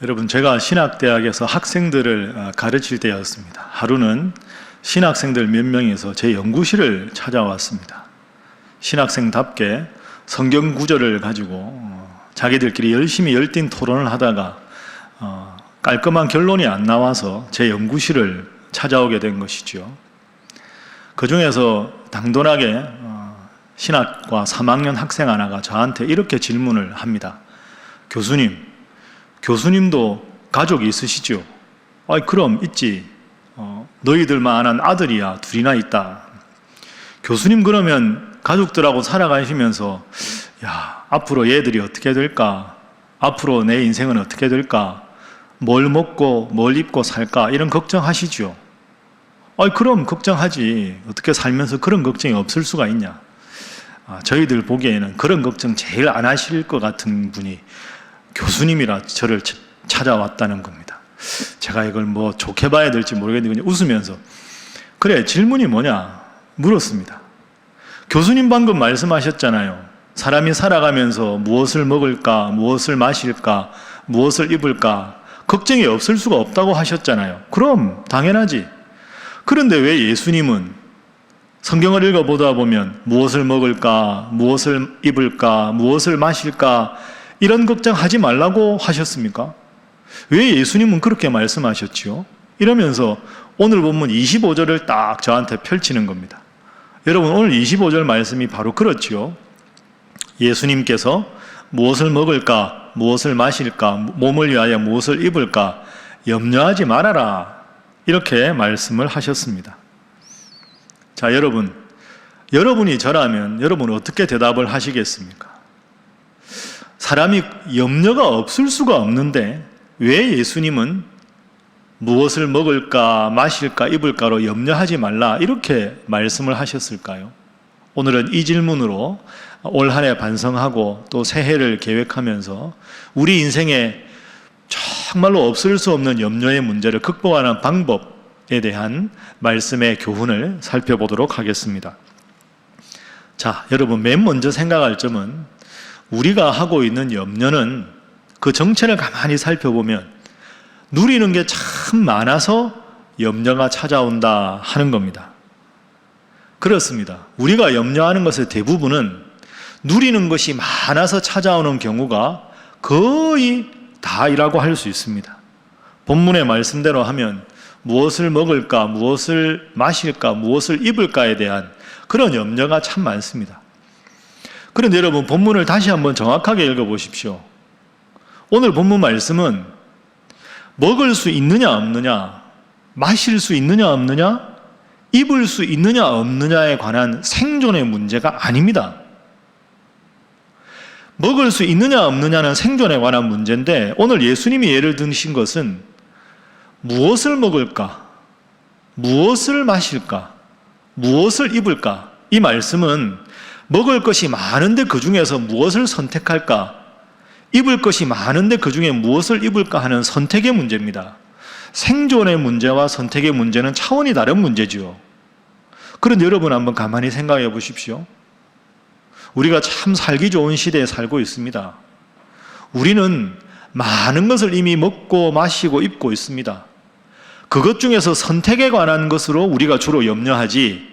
여러분, 제가 신학대학에서 학생들을 가르칠 때였습니다. 하루는 신학생들 몇 명이서 제 연구실을 찾아왔습니다. 신학생답게 성경 구절을 가지고 자기들끼리 열심히 열띤 토론을 하다가 깔끔한 결론이 안 나와서 제 연구실을 찾아오게 된 것이죠. 그 중에서 당돌하게 신학과 3학년 학생 하나가 저한테 이렇게 질문을 합니다. 교수님도 가족이 있으시죠? 그럼 있지. 너희들만 아는 아들이야. 둘이나 있다. 교수님, 그러면 가족들하고 살아가시면서 앞으로 얘들이 어떻게 될까? 앞으로 내 인생은 어떻게 될까? 뭘 먹고 뭘 입고 살까? 이런 걱정하시죠? 그럼 걱정하지. 어떻게 살면서 그런 걱정이 없을 수가 있냐? 저희들 보기에는 그런 걱정 제일 안 하실 것 같은 분이 교수님이라 저를 찾아왔다는 겁니다. 제가 이걸 뭐 좋게 봐야 될지 모르겠는데 그냥 웃으면서 그래, 질문이 뭐냐 물었습니다. 교수님 방금 말씀하셨잖아요. 사람이 살아가면서 무엇을 먹을까, 무엇을 마실까, 무엇을 입을까 걱정이 없을 수가 없다고 하셨잖아요. 그럼 당연하지. 그런데 왜 예수님은 성경을 읽어보다 보면 무엇을 먹을까, 무엇을 입을까, 무엇을 마실까 이런 걱정하지 말라고 하셨습니까? 왜 예수님은 그렇게 말씀하셨지요? 이러면서 오늘 본문 25절을 딱 저한테 펼치는 겁니다. 여러분, 오늘 25절 말씀이 바로 그렇지요. 예수님께서 무엇을 먹을까, 무엇을 마실까, 몸을 위하여 무엇을 입을까 염려하지 말아라 이렇게 말씀을 하셨습니다. 자, 여러분이 저라면 여러분은 어떻게 대답을 하시겠습니까? 사람이 염려가 없을 수가 없는데 왜 예수님은 무엇을 먹을까, 마실까, 입을까로 염려하지 말라 이렇게 말씀을 하셨을까요? 오늘은 이 질문으로 올 한 해 반성하고 또 새해를 계획하면서 우리 인생에 정말로 없을 수 없는 염려의 문제를 극복하는 방법에 대한 말씀의 교훈을 살펴보도록 하겠습니다. 자, 여러분, 맨 먼저 생각할 점은 우리가 하고 있는 염려는 그 정체를 가만히 살펴보면 누리는 게 참 많아서 염려가 찾아온다 하는 겁니다. 그렇습니다. 우리가 염려하는 것의 대부분은 누리는 것이 많아서 찾아오는 경우가 거의 다이라고 할 수 있습니다. 본문의 말씀대로 하면 무엇을 먹을까, 무엇을 마실까, 무엇을 입을까에 대한 그런 염려가 참 많습니다. 그런데 여러분, 본문을 다시 한번 정확하게 읽어보십시오. 오늘 본문 말씀은 먹을 수 있느냐 없느냐, 마실 수 있느냐 없느냐, 입을 수 있느냐 없느냐에 관한 생존의 문제가 아닙니다. 먹을 수 있느냐 없느냐는 생존에 관한 문제인데 오늘 예수님이 예를 드신 것은 무엇을 먹을까, 무엇을 마실까, 무엇을 입을까, 이 말씀은 먹을 것이 많은데 그 중에서 무엇을 선택할까, 입을 것이 많은데 그 중에 무엇을 입을까 하는 선택의 문제입니다. 생존의 문제와 선택의 문제는 차원이 다른 문제지요. 그런데 여러분 한번 가만히 생각해 보십시오. 우리가 참 살기 좋은 시대에 살고 있습니다. 우리는 많은 것을 이미 먹고 마시고 입고 있습니다. 그것 중에서 선택에 관한 것으로 우리가 주로 염려하지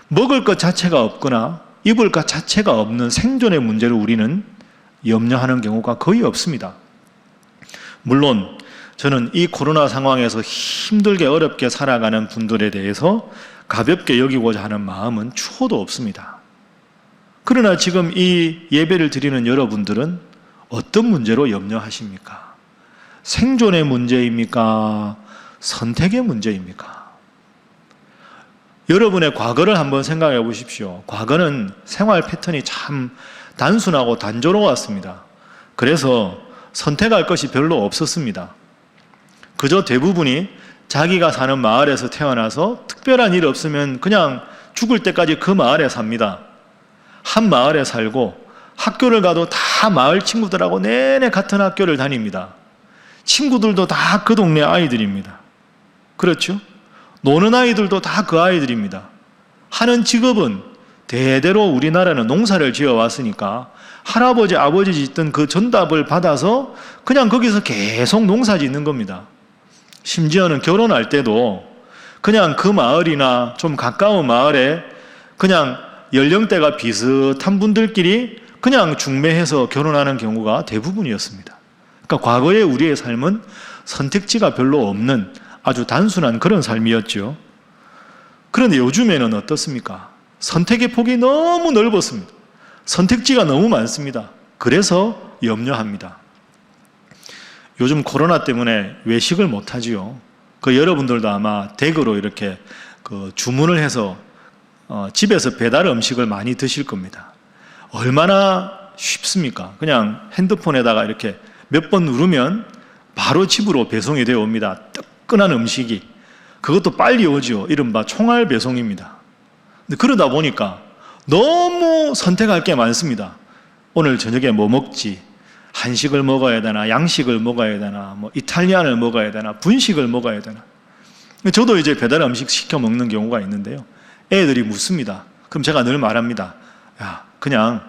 먹을 것 자체가 없거나 입을 것 자체가 없는 생존의 문제를 우리는 염려하는 경우가 거의 없습니다. 물론 저는 이 코로나 상황에서 힘들게 어렵게 살아가는 분들에 대해서 가볍게 여기고자 하는 마음은 추호도 없습니다. 그러나 지금 이 예배를 드리는 여러분들은 어떤 문제로 염려하십니까? 생존의 문제입니까? 선택의 문제입니까? 여러분의 과거를 한번 생각해 보십시오. 과거는 생활 패턴이 참 단순하고 단조로웠습니다. 그래서 선택할 것이 별로 없었습니다. 그저 대부분이 자기가 사는 마을에서 태어나서 특별한 일 없으면 그냥 죽을 때까지 그 마을에 삽니다. 한 마을에 살고 학교를 가도 다 마을 친구들하고 내내 같은 학교를 다닙니다. 친구들도 다 그 동네 아이들입니다. 그렇죠? 노는 아이들도 다 그 아이들입니다. 하는 직업은 대대로 우리나라는 농사를 지어왔으니까 할아버지, 아버지 짓던 그 전답을 받아서 그냥 거기서 계속 농사 짓는 겁니다. 심지어는 결혼할 때도 그냥 그 마을이나 좀 가까운 마을에 그냥 연령대가 비슷한 분들끼리 그냥 중매해서 결혼하는 경우가 대부분이었습니다. 그러니까 과거의 우리의 삶은 선택지가 별로 없는 아주 단순한 그런 삶이었죠. 그런데 요즘에는 어떻습니까? 선택의 폭이 너무 넓었습니다. 선택지가 너무 많습니다. 그래서 염려합니다. 요즘 코로나 때문에 외식을 못하지요. 여러분들도 아마 댁으로 이렇게 주문을 해서 집에서 배달 음식을 많이 드실 겁니다. 얼마나 쉽습니까? 그냥 핸드폰에다가 이렇게 몇 번 누르면 바로 집으로 배송이 되어 옵니다. 뜨끈한 음식이. 그것도 빨리 오죠. 이른바 총알 배송입니다. 근데 그러다 보니까 너무 선택할 게 많습니다. 오늘 저녁에 뭐 먹지? 한식을 먹어야 되나? 양식을 먹어야 되나? 뭐 이탈리안을 먹어야 되나? 분식을 먹어야 되나? 저도 이제 배달 음식 시켜 먹는 경우가 있는데요. 애들이 묻습니다. 그럼 제가 늘 말합니다. 야, 그냥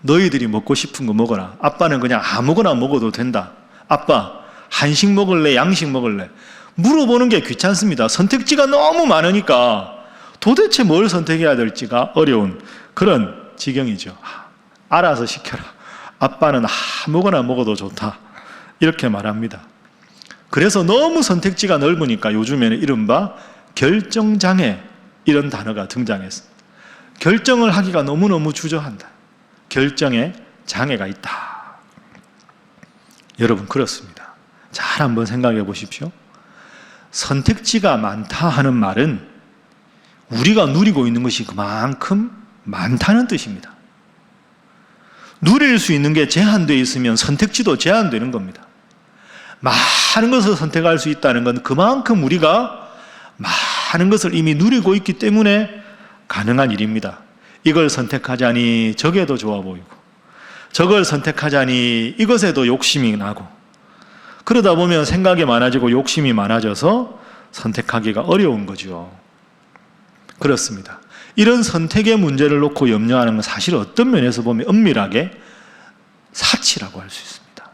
너희들이 먹고 싶은 거 먹어라. 아빠는 그냥 아무거나 먹어도 된다. 아빠, 한식 먹을래? 양식 먹을래? 물어보는 게 귀찮습니다. 선택지가 너무 많으니까 도대체 뭘 선택해야 될지가 어려운 그런 지경이죠. 알아서 시켜라. 아빠는 아무거나 먹어도 좋다. 이렇게 말합니다. 그래서 너무 선택지가 넓으니까 요즘에는 이른바 결정장애 이런 단어가 등장했습니다. 결정을 하기가 너무너무 주저한다. 결정에 장애가 있다. 여러분 그렇습니다. 잘 한번 생각해 보십시오. 선택지가 많다 하는 말은 우리가 누리고 있는 것이 그만큼 많다는 뜻입니다. 누릴 수 있는 게 제한되어 있으면 선택지도 제한되는 겁니다. 많은 것을 선택할 수 있다는 건 그만큼 우리가 많은 것을 이미 누리고 있기 때문에 가능한 일입니다. 이걸 선택하자니 저게 더 좋아 보이고 저걸 선택하자니 이것에도 욕심이 나고 그러다 보면 생각이 많아지고 욕심이 많아져서 선택하기가 어려운 거죠. 그렇습니다. 이런 선택의 문제를 놓고 염려하는 건 사실 어떤 면에서 보면 엄밀하게 사치라고 할 수 있습니다.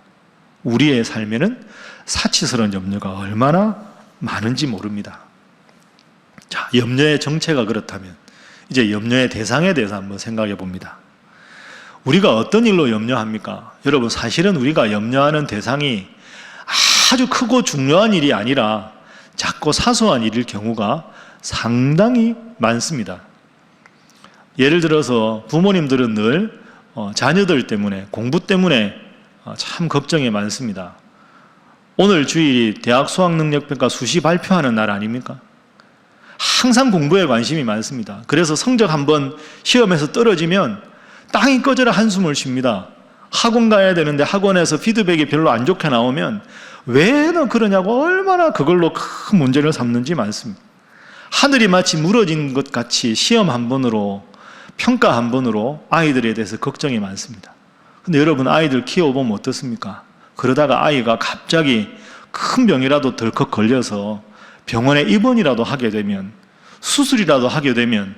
우리의 삶에는 사치스러운 염려가 얼마나 많은지 모릅니다. 자, 염려의 정체가 그렇다면 이제 염려의 대상에 대해서 한번 생각해 봅니다. 우리가 어떤 일로 염려합니까? 여러분 사실은 우리가 염려하는 대상이 아주 크고 중요한 일이 아니라 작고 사소한 일일 경우가 상당히 많습니다. 예를 들어서 부모님들은 늘 자녀들 때문에 공부 때문에 참 걱정이 많습니다. 오늘 주일이 대학 수학능력평가 수시 발표하는 날 아닙니까? 항상 공부에 관심이 많습니다. 그래서 성적 한번 시험에서 떨어지면 땅이 꺼져라 한숨을 쉽니다. 학원 가야 되는데 학원에서 피드백이 별로 안 좋게 나오면 왜 너 그러냐고 얼마나 그걸로 큰 문제를 삼는지 많습니다. 하늘이 마치 무너진 것 같이 시험 한 번으로 평가 한 번으로 아이들에 대해서 걱정이 많습니다. 근데 여러분 아이들 키워보면 어떻습니까? 그러다가 아이가 갑자기 큰 병이라도 덜컥 걸려서 병원에 입원이라도 하게 되면 수술이라도 하게 되면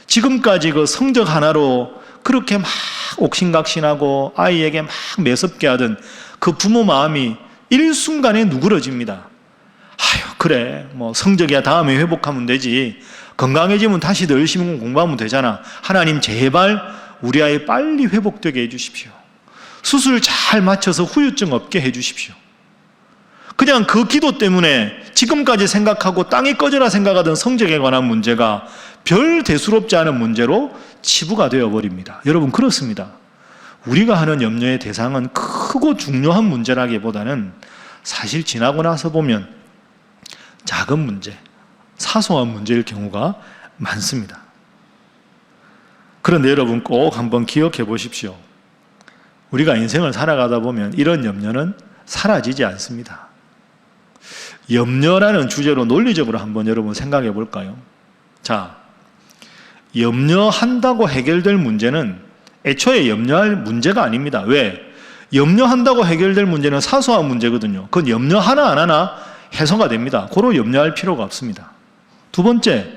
지금까지 그 성적 하나로 그렇게 막 옥신각신하고 아이에게 막 매섭게 하던 그 부모 마음이 일순간에 누그러집니다. 아유 그래 뭐 성적이야 다음에 회복하면 되지 건강해지면 다시 더 열심히 공부하면 되잖아. 하나님 제발 우리 아이 빨리 회복되게 해주십시오. 수술 잘 맞춰서 후유증 없게 해주십시오. 그냥 그 기도 때문에 지금까지 생각하고 땅이 꺼져라 생각하던 성적에 관한 문제가 별 대수롭지 않은 문제로 치부가 되어버립니다. 여러분 그렇습니다. 우리가 하는 염려의 대상은 크고 중요한 문제라기보다는 사실 지나고 나서 보면 작은 문제, 사소한 문제일 경우가 많습니다. 그런데 여러분 꼭 한번 기억해 보십시오. 우리가 인생을 살아가다 보면 이런 염려는 사라지지 않습니다. 염려라는 주제로 논리적으로 한번 여러분 생각해 볼까요? 자, 염려한다고 해결될 문제는 애초에 염려할 문제가 아닙니다. 왜? 염려한다고 해결될 문제는 사소한 문제거든요. 그건 염려하나 안 하나 해소가 됩니다. 고로 염려할 필요가 없습니다. 두 번째,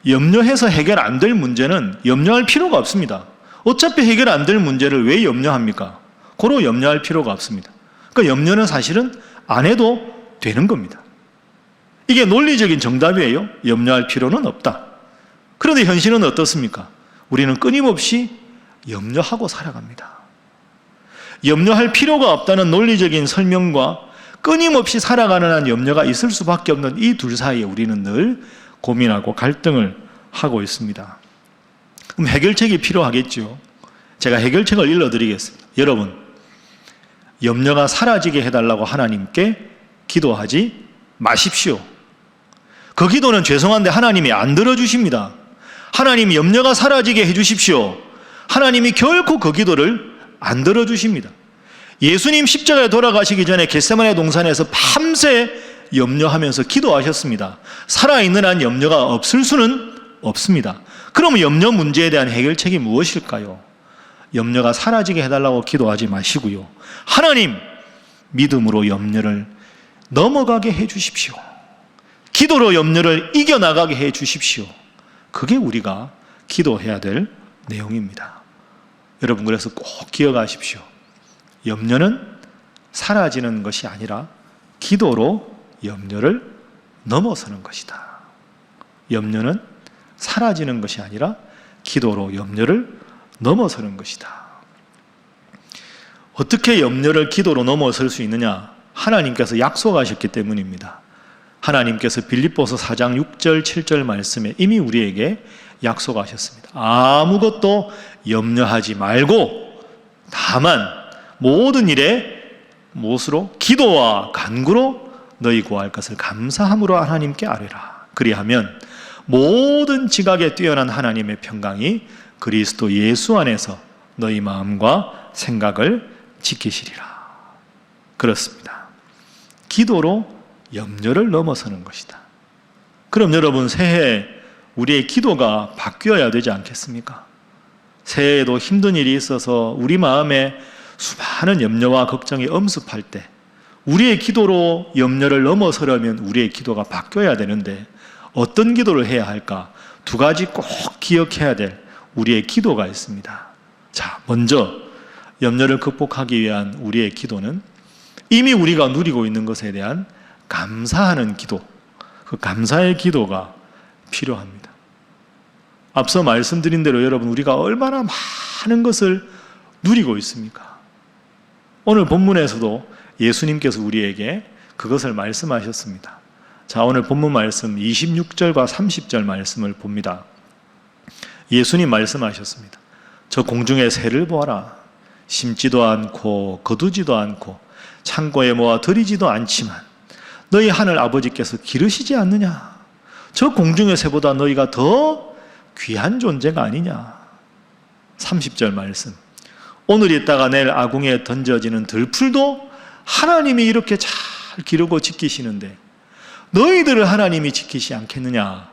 염려해서 해결 안 될 문제는 염려할 필요가 없습니다. 어차피 해결 안 될 문제를 왜 염려합니까? 고로 염려할 필요가 없습니다. 그러니까 염려는 사실은 안 해도 되는 겁니다. 이게 논리적인 정답이에요. 염려할 필요는 없다. 그런데 현실은 어떻습니까? 우리는 끊임없이 염려하고 살아갑니다. 염려할 필요가 없다는 논리적인 설명과 끊임없이 살아가는 한 염려가 있을 수밖에 없는 이 둘 사이에 우리는 늘 고민하고 갈등을 하고 있습니다. 그럼 해결책이 필요하겠죠. 제가 해결책을 일러드리겠습니다. 여러분, 염려가 사라지게 해달라고 하나님께 기도하지 마십시오. 그 기도는 죄송한데 하나님이 안 들어주십니다. 하나님이 염려가 사라지게 해주십시오. 하나님이 결코 그 기도를 안 들어주십니다. 예수님 십자가에 돌아가시기 전에 겟세마네 동산에서 밤새 염려하면서 기도하셨습니다. 살아있는 한 염려가 없을 수는 없습니다. 그러면 염려 문제에 대한 해결책이 무엇일까요? 염려가 사라지게 해달라고 기도하지 마시고요. 하나님, 믿음으로 염려를 넘어가게 해주십시오. 기도로 염려를 이겨나가게 해주십시오. 그게 우리가 기도해야 될 내용입니다. 여러분, 그래서 꼭 기억하십시오. 염려는 사라지는 것이 아니라 기도로 염려를 넘어서는 것이다. 염려는 사라지는 것이 아니라 기도로 염려를 넘어서는 것이다. 어떻게 염려를 기도로 넘어설 수 있느냐? 하나님께서 약속하셨기 때문입니다. 하나님께서 빌립보서 4장 6절 7절 말씀에 이미 우리에게 약속하셨습니다. 아무것도 염려하지 말고 다만 모든 일에 무엇으로? 기도와 간구로 너희 구할 것을 감사함으로 하나님께 아뢰라. 그리하면 모든 지각에 뛰어난 하나님의 평강이 그리스도 예수 안에서 너희 마음과 생각을 지키시리라. 그렇습니다. 기도로 염려를 넘어서는 것이다. 그럼 여러분, 새해 우리의 기도가 바뀌어야 되지 않겠습니까? 새해에도 힘든 일이 있어서 우리 마음에 수많은 염려와 걱정이 엄습할 때 우리의 기도로 염려를 넘어서려면 우리의 기도가 바뀌어야 되는데 어떤 기도를 해야 할까? 두 가지 꼭 기억해야 될 우리의 기도가 있습니다. 자, 먼저 염려를 극복하기 위한 우리의 기도는 이미 우리가 누리고 있는 것에 대한 감사하는 기도, 그 감사의 기도가 필요합니다. 앞서 말씀드린 대로 여러분, 우리가 얼마나 많은 것을 누리고 있습니까? 오늘 본문에서도 예수님께서 우리에게 그것을 말씀하셨습니다. 자, 오늘 본문 말씀 26절과 30절 말씀을 봅니다. 예수님 말씀하셨습니다. 저 공중의 새를 보아라. 심지도 않고 거두지도 않고 창고에 모아 들이지도 않지만 너희 하늘 아버지께서 기르시지 않느냐? 저 공중의 새보다 너희가 더 귀한 존재가 아니냐? 30절 말씀. 오늘 있다가 내일 아궁이에 던져지는 들풀도 하나님이 이렇게 잘 기르고 지키시는데 너희들을 하나님이 지키시 않겠느냐?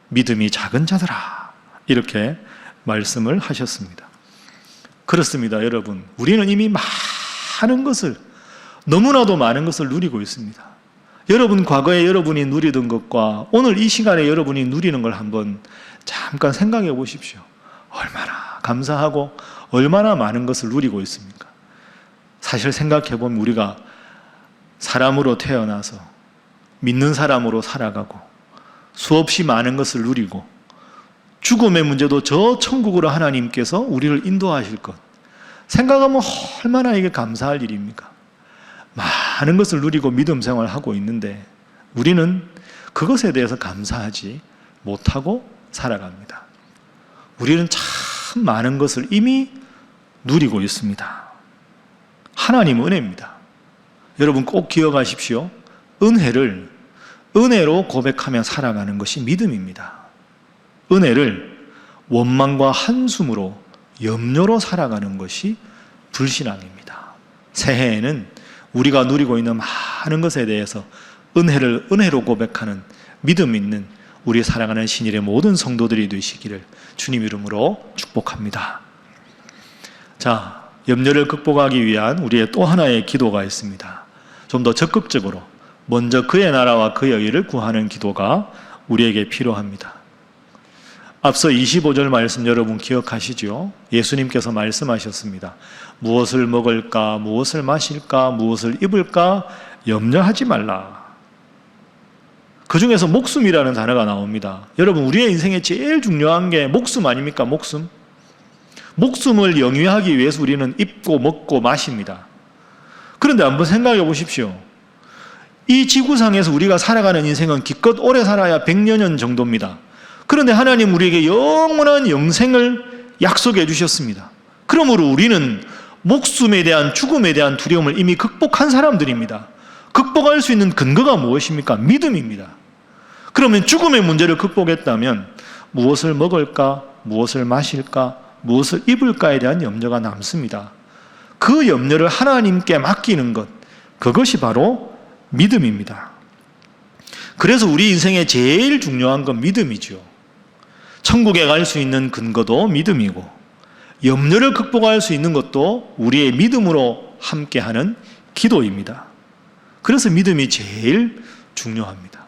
믿음이 작은 자들아. 이렇게 말씀을 하셨습니다. 그렇습니다, 여러분. 우리는 이미 많은 것을, 너무나도 많은 것을 누리고 있습니다. 여러분, 과거에 여러분이 누리던 것과 오늘 이 시간에 여러분이 누리는 걸 한번 잠깐 생각해 보십시오. 얼마나 감사하고 얼마나 많은 것을 누리고 있습니까? 사실 생각해 보면 우리가 사람으로 태어나서 믿는 사람으로 살아가고 수없이 많은 것을 누리고 죽음의 문제도 저 천국으로 하나님께서 우리를 인도하실 것, 생각하면 얼마나 이게 감사할 일입니까? 많은 것을 누리고 믿음 생활을 하고 있는데 우리는 그것에 대해서 감사하지 못하고 살아갑니다. 우리는 참 많은 것을 이미 누리고 있습니다. 하나님 은혜입니다. 여러분 꼭 기억하십시오. 은혜를 은혜로 고백하며 살아가는 것이 믿음입니다. 은혜를 원망과 한숨으로 염려로 살아가는 것이 불신앙입니다. 새해에는 우리가 누리고 있는 많은 것에 대해서 은혜를 은혜로 고백하는 믿음 있는 우리 사랑하는 신일의 모든 성도들이 되시기를 주님 이름으로 축복합니다. 자, 염려를 극복하기 위한 우리의 또 하나의 기도가 있습니다. 좀 더 적극적으로 먼저 그의 나라와 그의 의를 구하는 기도가 우리에게 필요합니다. 앞서 25절 말씀 여러분 기억하시죠? 예수님께서 말씀하셨습니다. 무엇을 먹을까, 무엇을 마실까, 무엇을 입을까 염려하지 말라. 그 중에서 목숨이라는 단어가 나옵니다. 여러분, 우리의 인생에 제일 중요한 게 목숨 아닙니까? 목숨. 목숨을 영위하기 위해서 우리는 입고 먹고 마십니다. 그런데 한번 생각해 보십시오. 이 지구상에서 우리가 살아가는 인생은 기껏 오래 살아야 100여 년 정도입니다. 그런데 하나님 우리에게 영원한 영생을 약속해 주셨습니다. 그러므로 우리는 목숨에 대한, 죽음에 대한 두려움을 이미 극복한 사람들입니다. 극복할 수 있는 근거가 무엇입니까? 믿음입니다. 그러면 죽음의 문제를 극복했다면 무엇을 먹을까, 무엇을 마실까, 무엇을 입을까에 대한 염려가 남습니다. 그 염려를 하나님께 맡기는 것, 그것이 바로 믿음입니다. 그래서 우리 인생에 제일 중요한 건 믿음이죠. 천국에 갈 수 있는 근거도 믿음이고, 염려를 극복할 수 있는 것도 우리의 믿음으로 함께하는 기도입니다. 그래서 믿음이 제일 중요합니다.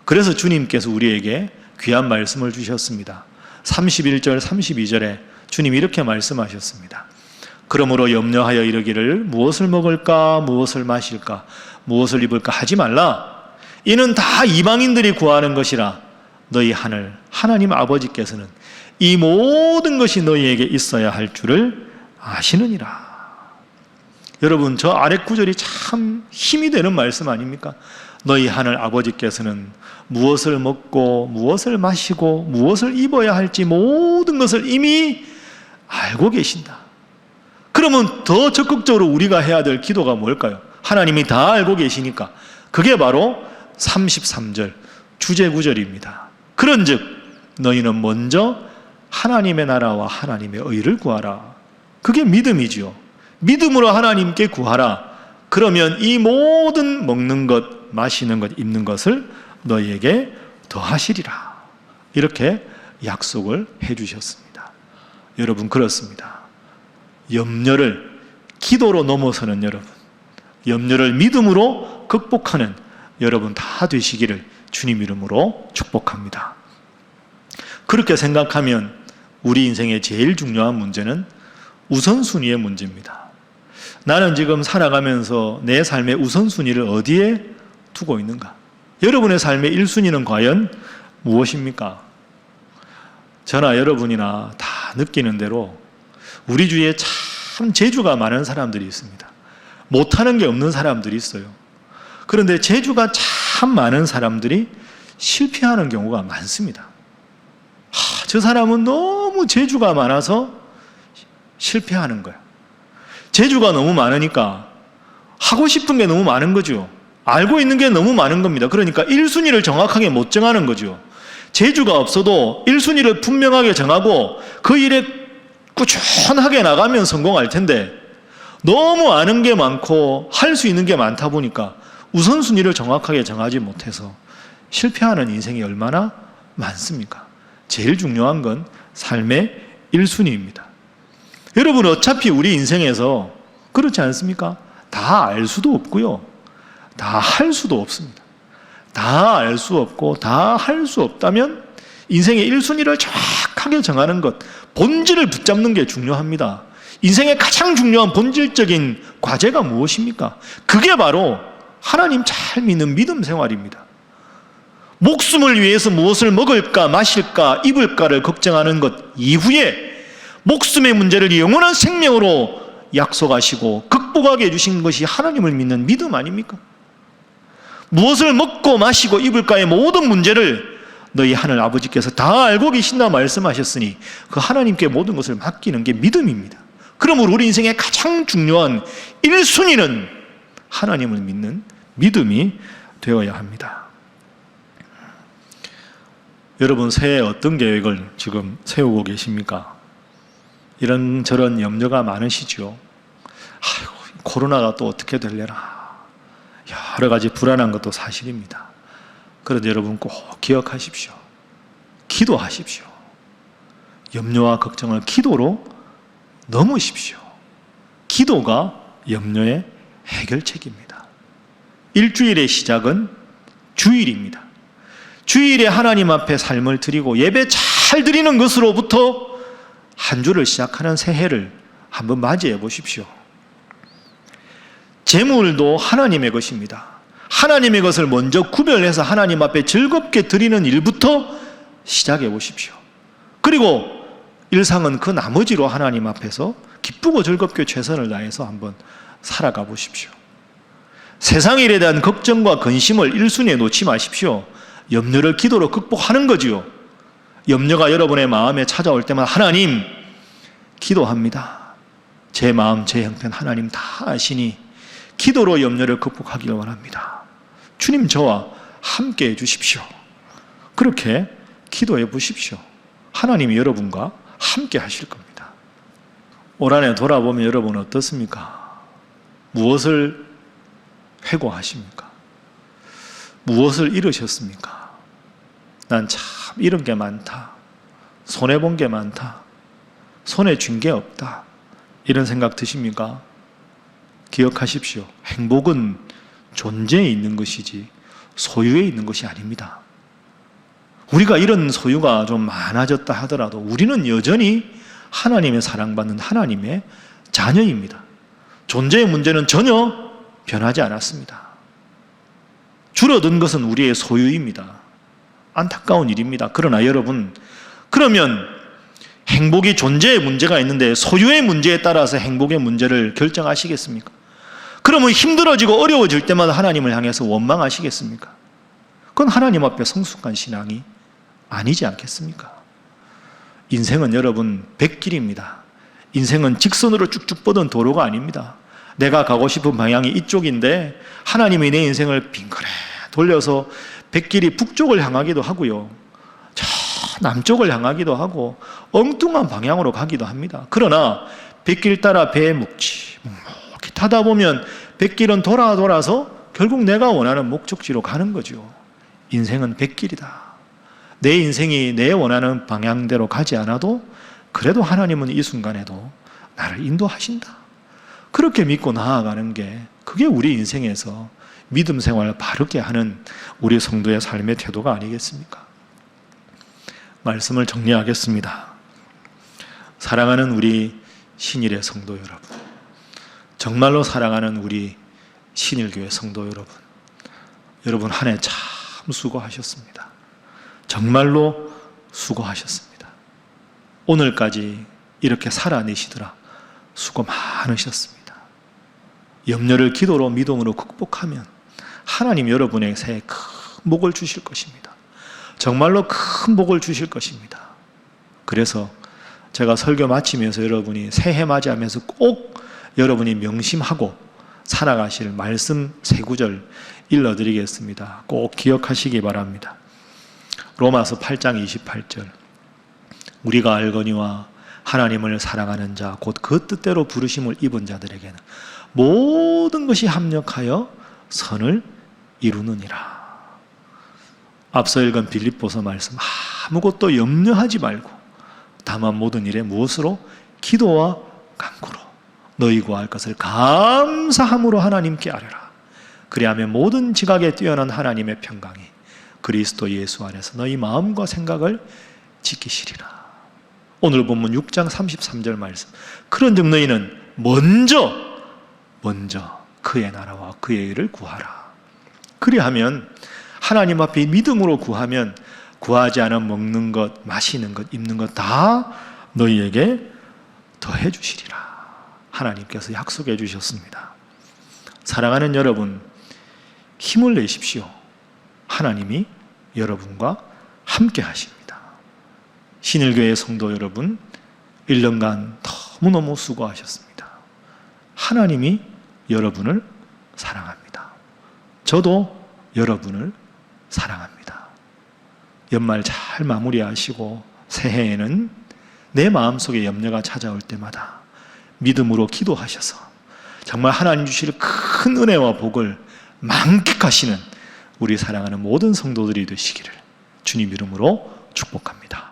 그래서 주님께서 우리에게 귀한 말씀을 주셨습니다. 31절, 32절에 주님이 이렇게 말씀하셨습니다. 그러므로 염려하여 이르기를 무엇을 먹을까, 무엇을 마실까, 무엇을 입을까 하지 말라. 이는 다 이방인들이 구하는 것이라. 너희 하늘 하나님 아버지께서는 이 모든 것이 너희에게 있어야 할 줄을 아시느니라. 여러분, 저 아래 구절이 참 힘이 되는 말씀 아닙니까? 너희 하늘 아버지께서는 무엇을 먹고 무엇을 마시고 무엇을 입어야 할지 모든 것을 이미 알고 계신다. 그러면 더 적극적으로 우리가 해야 될 기도가 뭘까요? 하나님이 다 알고 계시니까 그게 바로 33절 주제 구절입니다. 그런즉 너희는 먼저 하나님의 나라와 하나님의 의를 구하라. 그게 믿음이지요. 믿음으로 하나님께 구하라. 그러면 이 모든 먹는 것, 마시는 것, 입는 것을 너희에게 더하시리라. 이렇게 약속을 해주셨습니다. 여러분, 그렇습니다. 염려를 기도로 넘어서는 여러분, 염려를 믿음으로 극복하는 여러분 다 되시기를 주님 이름으로 축복합니다. 그렇게 생각하면 우리 인생의 제일 중요한 문제는 우선순위의 문제입니다. 나는 지금 살아가면서 내 삶의 우선순위를 어디에 두고 있는가? 여러분의 삶의 1순위는 과연 무엇입니까? 저나 여러분이나 다 느끼는 대로 우리 주위에 참 재주가 많은 사람들이 있습니다. 못하는 게 없는 사람들이 있어요. 그런데 재주가 참 많은 사람들이 실패하는 경우가 많습니다. 저 사람은 너무 재주가 많아서 실패하는 거야. 재주가 너무 많으니까 하고 싶은 게 너무 많은 거죠. 알고 있는 게 너무 많은 겁니다. 그러니까 1순위를 정확하게 못 정하는 거죠. 재주가 없어도 1순위를 분명하게 정하고 그 일에 꾸준하게 나가면 성공할 텐데 너무 아는 게 많고 할 수 있는 게 많다 보니까 우선순위를 정확하게 정하지 못해서 실패하는 인생이 얼마나 많습니까? 제일 중요한 건 삶의 1순위입니다. 여러분, 어차피 우리 인생에서 그렇지 않습니까? 다 알 수도 없고요. 다 할 수도 없습니다. 다 알 수 없고 다 할 수 없다면 인생의 1순위를 정확하게 정하는 것, 본질을 붙잡는 게 중요합니다. 인생의 가장 중요한 본질적인 과제가 무엇입니까? 그게 바로 하나님 잘 믿는 믿음 생활입니다. 목숨을 위해서 무엇을 먹을까, 마실까, 입을까를 걱정하는 것 이후에 목숨의 문제를 영원한 생명으로 약속하시고 극복하게 해주신 것이 하나님을 믿는 믿음 아닙니까? 무엇을 먹고 마시고 입을까의 모든 문제를 너희 하늘 아버지께서 다 알고 계신다 말씀하셨으니 그 하나님께 모든 것을 맡기는 게 믿음입니다. 그러므로 우리 인생의 가장 중요한 1순위는 하나님을 믿는 믿음이 되어야 합니다. 여러분, 새해 어떤 계획을 지금 세우고 계십니까? 이런저런 염려가 많으시죠? 아이고, 코로나가 또 어떻게 될래나 여러 가지 불안한 것도 사실입니다. 그런데 여러분 꼭 기억하십시오. 기도하십시오. 염려와 걱정을 기도로 넘으십시오. 기도가 염려의 해결책입니다. 일주일의 시작은 주일입니다. 주일에 하나님 앞에 삶을 드리고 예배 잘 잘 드리는 것으로부터 한 주를 시작하는 새해를 한번 맞이해 보십시오. 재물도 하나님의 것입니다. 하나님의 것을 먼저 구별해서 하나님 앞에 즐겁게 드리는 일부터 시작해 보십시오. 그리고 일상은 그 나머지로 하나님 앞에서 기쁘고 즐겁게 최선을 다해서 한번 살아가 보십시오. 세상 일에 대한 걱정과 근심을 1순위에 놓지 마십시오. 염려를 기도로 극복하는 거지요. 염려가 여러분의 마음에 찾아올 때마다 하나님, 기도합니다. 제 마음, 제 형편 하나님 다 아시니 기도로 염려를 극복하기를 원합니다. 주님, 저와 함께 해주십시오. 그렇게 기도해 보십시오. 하나님이 여러분과 함께 하실 겁니다. 올 한 해 돌아보면 여러분 어떻습니까? 무엇을 회고하십니까? 무엇을 잃으셨습니까? 난 참 잃은 게 많다. 손해본 게 많다. 손에 쥔 게 없다. 이런 생각 드십니까? 기억하십시오. 행복은 존재에 있는 것이지 소유에 있는 것이 아닙니다. 우리가 이런 소유가 좀 많아졌다 하더라도 우리는 여전히 하나님의 사랑받는 하나님의 자녀입니다. 존재의 문제는 전혀 변하지 않았습니다. 줄어든 것은 우리의 소유입니다. 안타까운 일입니다. 그러나 여러분, 그러면 행복이 존재의 문제가 있는데 소유의 문제에 따라서 행복의 문제를 결정하시겠습니까? 그러면 힘들어지고 어려워질 때마다 하나님을 향해서 원망하시겠습니까? 그건 하나님 앞에 성숙한 신앙이 아니지 않겠습니까? 인생은 여러분 백길입니다. 인생은 직선으로 쭉쭉 뻗은 도로가 아닙니다. 내가 가고 싶은 방향이 이쪽인데 하나님이 내 인생을 빙그레 돌려서 백길이 북쪽을 향하기도 하고요, 저 남쪽을 향하기도 하고 엉뚱한 방향으로 가기도 합니다. 그러나 백길 따라 배에 묵묵히 타다 보면 백길은 돌아서 결국 내가 원하는 목적지로 가는 거죠. 인생은 백길이다. 내 인생이 내 원하는 방향대로 가지 않아도 그래도 하나님은 이 순간에도 나를 인도하신다. 그렇게 믿고 나아가는 게 그게 우리 인생에서 믿음 생활을 바르게 하는 우리 성도의 삶의 태도가 아니겠습니까? 말씀을 정리하겠습니다. 사랑하는 우리 신일의 성도 여러분, 정말로 사랑하는 우리 신일교회 성도 여러분, 여러분 한 해 참 수고하셨습니다. 정말로 수고하셨습니다. 오늘까지 이렇게 살아내시더라 수고 많으셨습니다. 염려를 기도로 믿음으로 극복하면 하나님 여러분의 새해 큰 복을 주실 것입니다. 정말로 큰 복을 주실 것입니다. 그래서 제가 설교 마치면서 여러분이 새해 맞이하면서 꼭 여러분이 명심하고 살아가실 말씀 세 구절 일러드리겠습니다. 꼭 기억하시기 바랍니다. 로마서 8장 28절, 우리가 알거니와 하나님을 사랑하는 자 곧 그 뜻대로 부르심을 입은 자들에게는 모든 것이 합력하여 선을 이루느니라. 앞서 읽은 빌립보서 말씀, 아무것도 염려하지 말고 다만 모든 일에 무엇으로? 기도와 간구로 너희 구할 것을 감사함으로 하나님께 아뢰라. 그리하면 모든 지각에 뛰어난 하나님의 평강이 그리스도 예수 안에서 너희 마음과 생각을 지키시리라. 오늘 본문 6장 33절 말씀, 그런즉 너희는 먼저 그의 나라와 그의 일을 구하라. 그리하면 하나님 앞에 믿음으로 구하면 구하지 않은 먹는 것, 마시는 것, 입는 것 다 너희에게 더해 주시리라. 하나님께서 약속해 주셨습니다. 사랑하는 여러분, 힘을 내십시오. 하나님이 여러분과 함께 하십니다. 신일교회 성도 여러분, 1년간 너무너무 수고하셨습니다. 하나님이 여러분을 사랑합니다. 저도 여러분을 사랑합니다. 연말 잘 마무리하시고 새해에는 내 마음속에 염려가 찾아올 때마다 믿음으로 기도하셔서 정말 하나님 주실 큰 은혜와 복을 만끽하시는 우리 사랑하는 모든 성도들이 되시기를 주님 이름으로 축복합니다.